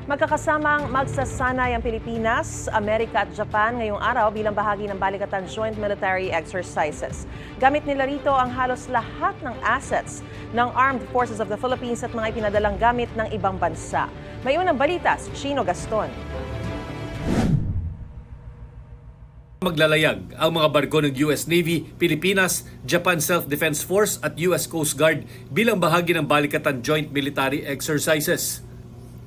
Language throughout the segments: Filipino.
Magkakasamang magsasanay ang Pilipinas, Amerika at Japan ngayong araw bilang bahagi ng Balikatan Joint Military Exercises. Gamit nila rito ang halos lahat ng assets ng Armed Forces of the Philippines at mga ipinadalang gamit ng ibang bansa. May unang balita si Chino Gaston. Maglalayag ang mga barko ng US Navy, Pilipinas, Japan Self-Defense Force at US Coast Guard bilang bahagi ng Balikatan Joint Military Exercises.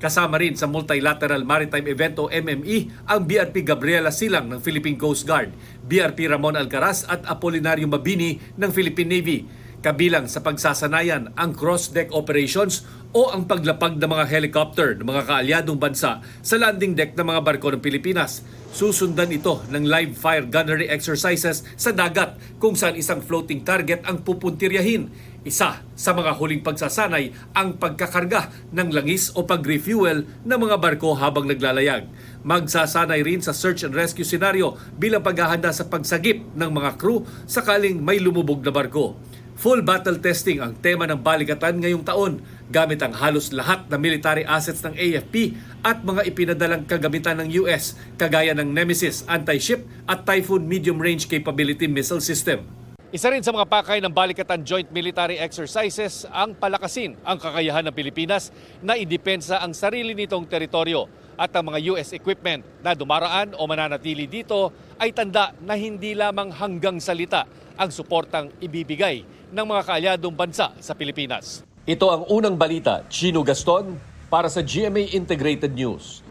Kasama rin sa Multilateral Maritime Event o MME ang BRP Gabriela Silang ng Philippine Coast Guard, BRP Ramon Alcaraz at Apolinario Mabini ng Philippine Navy. Kabilang sa pagsasanayan ang cross-deck operations o ang paglapag ng mga helicopter ng mga kaalyadong bansa sa landing deck ng mga barko ng Pilipinas. Susundan ito ng live fire gunnery exercises sa dagat kung saan isang floating target ang pupuntiryahin. Isa sa mga huling pagsasanay ang pagkakarga ng langis o pag-refuel ng mga barko habang naglalayag. Magsasanay rin sa search and rescue scenario bilang paghahanda sa pagsagip ng mga crew sakaling may lumubog na barko. Full battle testing ang tema ng Balikatan ngayong taon gamit ang halos lahat ng military assets ng AFP at mga ipinadalang kagamitan ng US kagaya ng Nemesis anti-ship at Typhoon medium-range capability missile system. Isa rin sa mga pakay ng Balikatan Joint Military Exercises ang palakasin ang kakayahan ng Pilipinas na idepensa ang sarili nitong teritoryo at ang mga US equipment na dumaraan o mananatili dito ay tanda na hindi lamang hanggang salita ang suportang ibibigay ng mga kaalyadong bansa sa Pilipinas. Ito ang unang balita, Chino Gaston, para sa GMA Integrated News.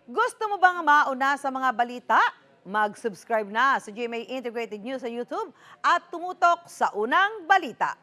Gusto mo bang mauna sa mga balita? Mag-subscribe na sa GMA Integrated News sa YouTube at tumutok sa unang balita.